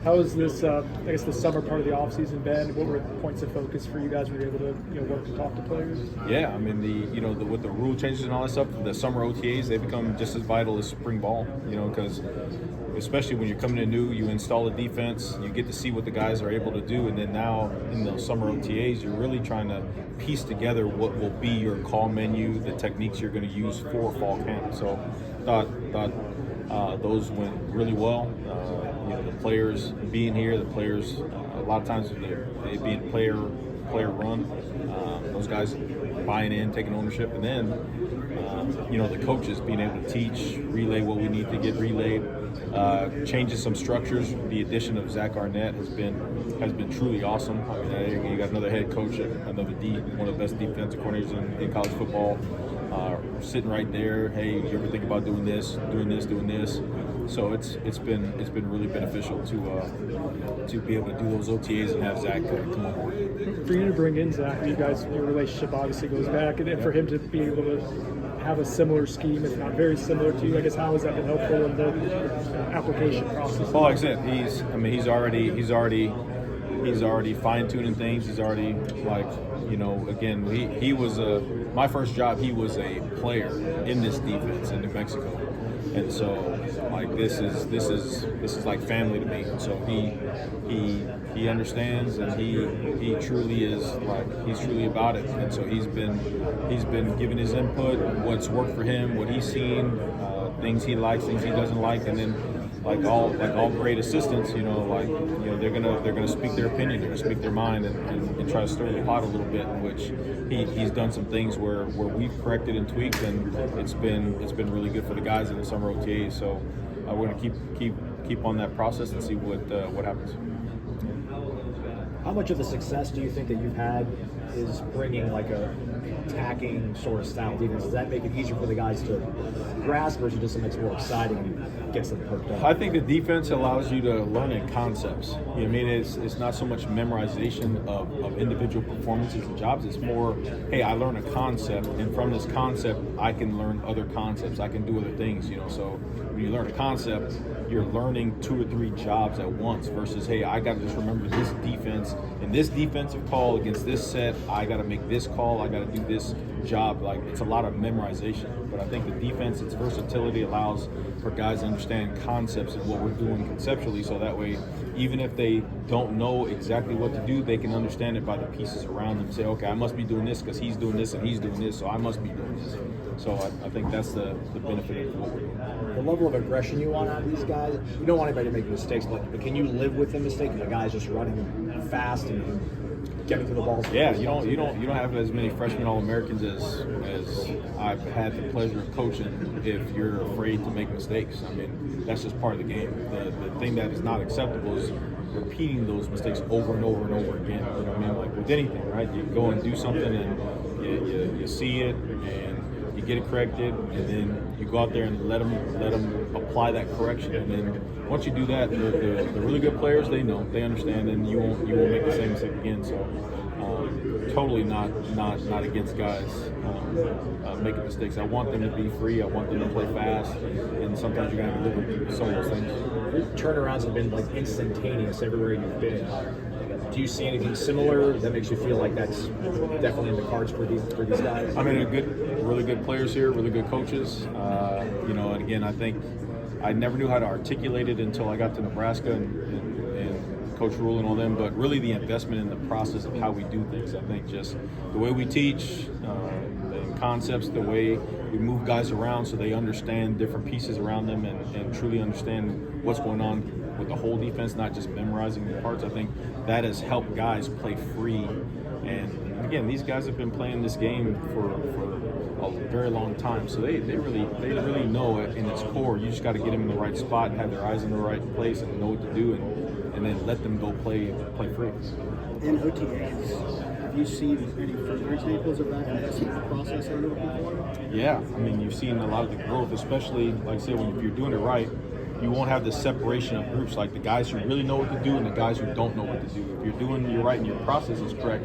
How has this, I guess, the summer part of the offseason been? What were points of focus for you guys? Were you able to work and talk to players? Yeah, I mean with the rule changes and all that stuff, the summer OTAs, they become just as vital as spring ball. Because especially when you're coming in new, you install a defense, you get to see what the guys are able to do, and then now in those summer OTAs, you're really trying to piece together what will be your call menu, the techniques you're going to use for fall camp. So thought those went really well. The players being here, the players a lot of times they being player run. Those guys buying in, taking ownership, and then the coaches being able to teach, relay what we need to get relayed, changes some structures. The addition of Zach Arnett has been truly awesome. I mean, you got another head coach, one of the best defensive coordinators in college football, sitting right there. Hey, you ever think about doing this? So it's been really beneficial to be able to do those OTAs and have Zach come on board. For you to bring in Zach, your relationship obviously goes back, and for him to be able to have a similar scheme, if not very similar to you, I guess how has that been helpful in the application process? Well, like I said, he's already fine-tuning things. He's already again, he was my first job. He was a player in this defense in New Mexico, and so this is like family to me. And so he understands, and he truly is he's truly about it. And so he's been giving his input, what's worked for him, what he's seen, things he likes, things he doesn't like, and then like all great assistants, they're gonna speak their opinion, they're gonna speak their mind, and try to stir the pot a little bit. In which he's done some things where we've corrected and tweaked, and it's been really good for the guys in the summer OTAs. So we're gonna keep on that process and see what happens. How much of the success do you think that you've had is bringing like a attacking sort of style defense? Does that make it easier for the guys to grasp, or is it just something that's more exciting and gets them perked up? I think the defense allows you to learn in concepts. You know what I mean? It's not so much memorization of individual performances and jobs. It's more, hey, I learn a concept, and from this concept, I can learn other concepts. I can do other things. So when you learn a concept, you're learning 2 or 3 jobs at once versus, hey, I got to just remember this defense and this defensive call against this set. I got to make this call. I got to do this job. It's a lot of memorization. But I think the defense, its versatility allows for guys to understand concepts and what we're doing conceptually, so that way, even if they don't know exactly what to do, they can understand it by the pieces around them. Say, okay, I must be doing this because he's doing this and he's doing this, so I must be doing this. So I think that's the benefit of what we're doing. The level of aggression you want out of these guys, you don't want anybody to make mistakes, but can you live with the mistake if the guy's just running fast and getting to the ball? Yeah, you don't have as many freshman All-Americans as I've had the pleasure of coaching if you're afraid to make mistakes. I mean, that's just part of the game. The thing that is not acceptable is repeating those mistakes over and over and over again. You know what I mean? Like with anything, right? You go and do something and you see it and you get it corrected, and then you go out there and let them apply that correction. And then once you do that, the really good players, they know, they understand, and you won't make the same mistake again. So totally not against guys making mistakes. I want them to be free. I want them to play fast, and sometimes you're gonna have to live with some of those things. Turnarounds have been instantaneous everywhere you've been. Do you see anything similar that makes you feel like that's definitely in the cards for these guys? I mean, really good players here, really good coaches. And again, I think I never knew how to articulate it until I got to Nebraska and Coach Rule and all them. But really, the investment in the process of how we do things. I think just the way we teach, the concepts, the way we move guys around so they understand different pieces around them and truly understand what's going on with the whole defense, not just memorizing the parts. I think that has helped guys play free. And again, these guys have been playing this game for a very long time, so they really know it in its core. You just got to get them in the right spot, have their eyes in the right place, and know what to do, and then let them go play free. In OTAs, have you seen any further examples of that investment process you're looking for? Yeah, I mean, you've seen a lot of the growth, especially, like I said, if you're doing it right, you won't have the separation of groups, like the guys who really know what to do and the guys who don't know what to do. If you're doing it right and your process is correct,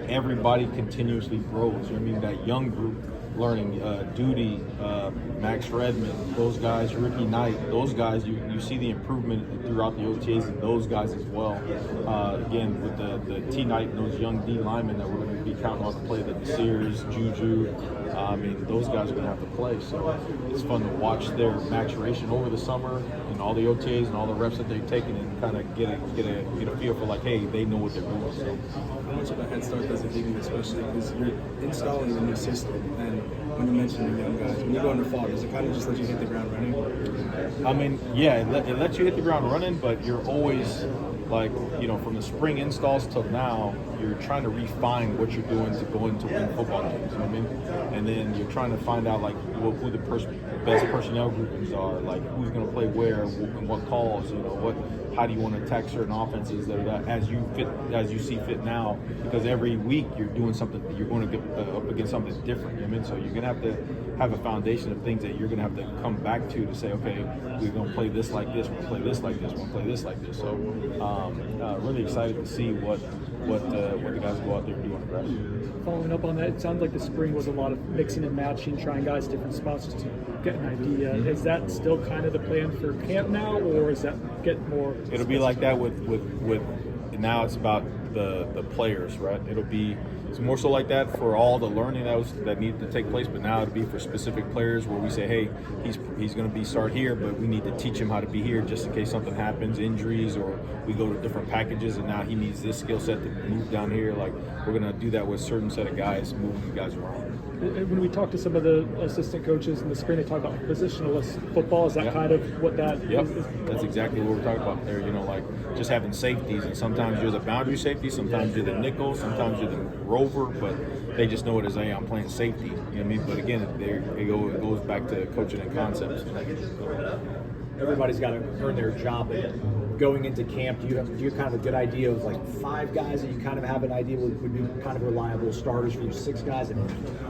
everybody continuously grows. You know what I mean? That young group learning. Duty, Max Redmond, those guys, Ricky Knight, those guys, you see the improvement throughout the OTAs and those guys as well. Again, with the T Knight and those young D linemen that we're going to be counting on to play, the Sears, Juju. I mean, those guys are going to have to play. So it's fun to watch their maturation over the summer and all the OTAs and all the reps that they've taken and kind of get a feel for like, hey, they know what they're doing. So. How much of a head start does it give you, especially because you're installing a new system? And when you mention the young guys, when you go into fall, does it kind of just let you hit the ground running? I mean, yeah, it lets you hit the ground running, but you're always like, you know, from the spring installs till now, you're trying to refine what you're doing to go into win football games. You know what I mean? And then you're trying to find out like who the best personnel groupings are, like who's going to play where and what calls. You know, how do you want to attack certain offenses that are as you see fit now? Because every week you're doing something, you're going to get up against something different. You know what I mean? So you're going to have to have a foundation of things that you're going to have to come back to say, okay, we're going to play this like this, we're going to play this like this, we're going to play this like this. So really excited to see what the guys go out there and do on the grass. Following up on that, it sounds like the spring was a lot of mixing and matching, trying guys different spots just to get an idea. Is that still kind of the plan for camp now, or is that get more? It'll be like that with now it's about the players, right? It's more so like that for all the learning that needed to take place, but now it'll be for specific players where we say, hey, he's going to be start here, but we need to teach him how to be here just in case something happens, injuries, or we go to different packages and now he needs this skill set to move down here. Like we're going to do that with a certain set of guys, moving the guys around. When we talk to some of the assistant coaches in the spring, they talk about positionless football. Is that kind of what that is? That's exactly what we're talking about there. You know, like just having safeties, and sometimes you're the boundary safety, sometimes you're the nickel, sometimes you're the rover, but they just know it as, hey, I'm playing safety. You know what I mean? But again, it goes back to coaching and concepts. Everybody's got to earn their job. Going into camp, do you kind of a good idea of like 5 guys that you kind of have an idea would be kind of reliable starters for you, 6 guys?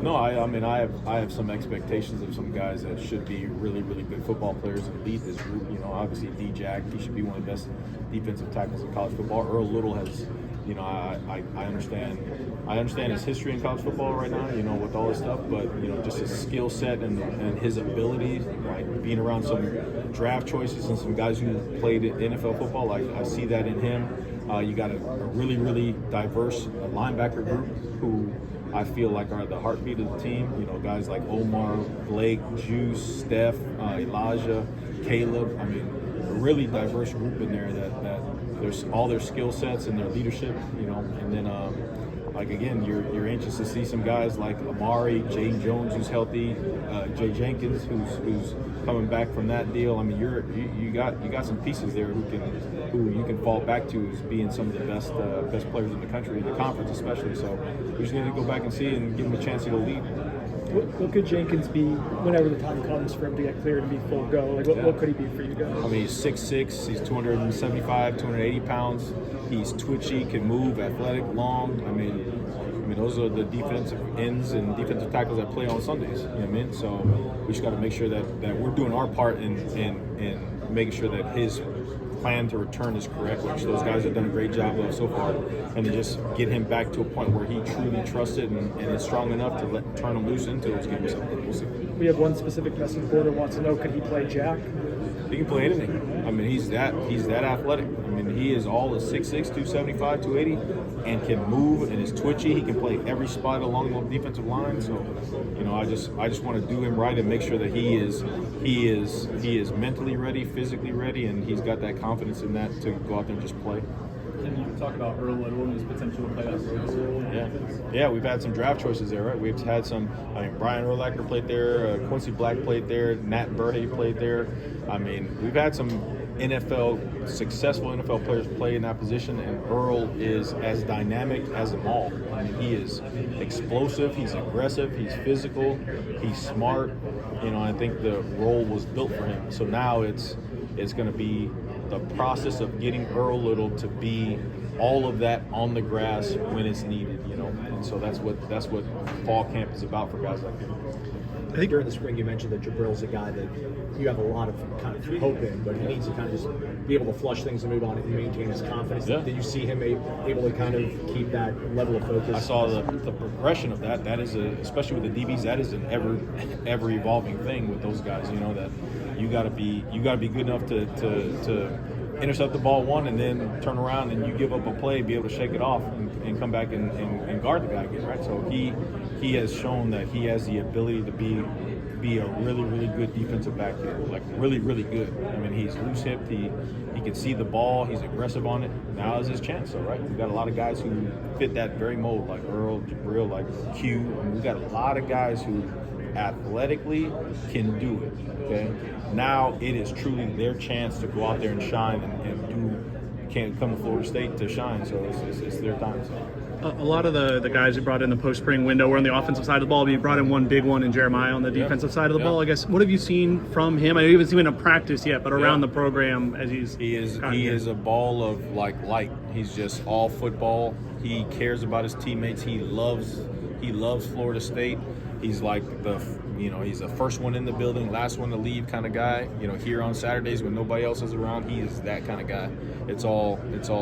No, I mean I have some expectations of some guys that should be really, really good football players and lead this group. You know, obviously D-Jack, he should be one of the best defensive tackles in college football. Earl Little has, you know, I understand his history in college football right now, you know, with all this stuff, but you know, just his skill set and his ability, like being around some draft choices and some guys who played NFL football, like I see that in him. You got a really, really diverse linebacker group who I feel like are the heartbeat of the team. You know, guys like Omar, Blake, Juice, Steph, Elijah, Caleb. I mean, a really diverse group in there that there's all their skill sets and their leadership, you know, and then like again, you're anxious to see some guys like Amari, Jay Jones, who's healthy, Jay Jenkins, who's coming back from that deal. I mean, you got some pieces there who you can fall back to as being some of the best players in the country, in the conference especially. So we just need to go back and see and give them a chance to go lead. What could Jenkins be whenever the time comes for him to get cleared and be full go? Like what could he be for you guys? I mean, he's 6'6", he's 275, 280 pounds. He's twitchy, can move, athletic, long. I mean, those are the defensive ends and defensive tackles that play on Sundays. You know what I mean? So we just got to make sure that we're doing our part in making sure that his plan to return is correct, which those guys have done a great job of so far, and to just get him back to a point where he truly trusted and is strong enough to turn him loose into those games. We'll see. We have one specific message board that wants to know, could he play Jack? He can play anything. I mean, he's that athletic. I mean, he is all of 6'6", 275, 280, and can move and is twitchy. He can play every spot along the defensive line. So, you know, I just want to do him right and make sure that he is mentally ready, physically ready, and he's got that confidence in that to go out there and just play. Can you talk about Earl Little and his potential to play that role? Yeah, we've had some draft choices there, right? We've had some. I mean, Brian Urlacher played there, Quincy Black played there, Nat Burhay played there. I mean, we've had some successful NFL players play in that position, and Earl is as dynamic as them all. I mean, he is explosive, he's aggressive, he's physical, he's smart. You know, I think the role was built for him. So now it's going to be the process of getting Earl Little to be all of that on the grass when it's needed, you know. And so that's what fall camp is about for guys like him. during the spring you mentioned that Jabril's a guy that you have a lot of kind of hope in, but he needs to kind of just be able to flush things and move on and maintain his confidence. Yeah. Did you see him able to kind of keep that level of focus? I saw the progression of that. That is especially with the DBs, that is an ever evolving thing with those guys. You know, that you got to be good enough to intercept the ball one and then turn around and you give up a play, be able to shake it off and come back and guard the guy again, right? So he has shown that he has the ability to be a really, really good defensive back here, like really, really good. I mean, he's loose-hipped. He can see the ball. He's aggressive on it. Now is his chance, though, right? We've got a lot of guys who fit that very mold, like Earl, Jabril, like Q. I mean, we've got a lot of guys who athletically can do it, okay? Now it is truly their chance to go out there and shine can't come to Florida State to shine, so it's their time. So. A lot of the guys you brought in the post-spring window were on the offensive side of the ball, but you brought in one big one in Jeremiah on the defensive side of the ball. I guess, what have you seen from him? I haven't seen him in a practice yet, but around the program as he is a ball of light. He's just all football. He cares about his teammates. He loves Florida State. He's like he's the first one in the building, last one to leave kind of guy. You know, here on Saturdays when nobody else is around, he is that kind of guy. It's all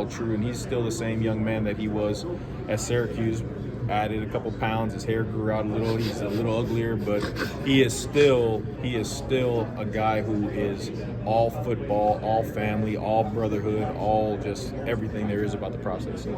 true, and he's still the same young man that he was at Syracuse. Added a couple pounds, his hair grew out a little. He's a little uglier, but he is still a guy who is all football, all family, all brotherhood, all just everything there is about the process. So.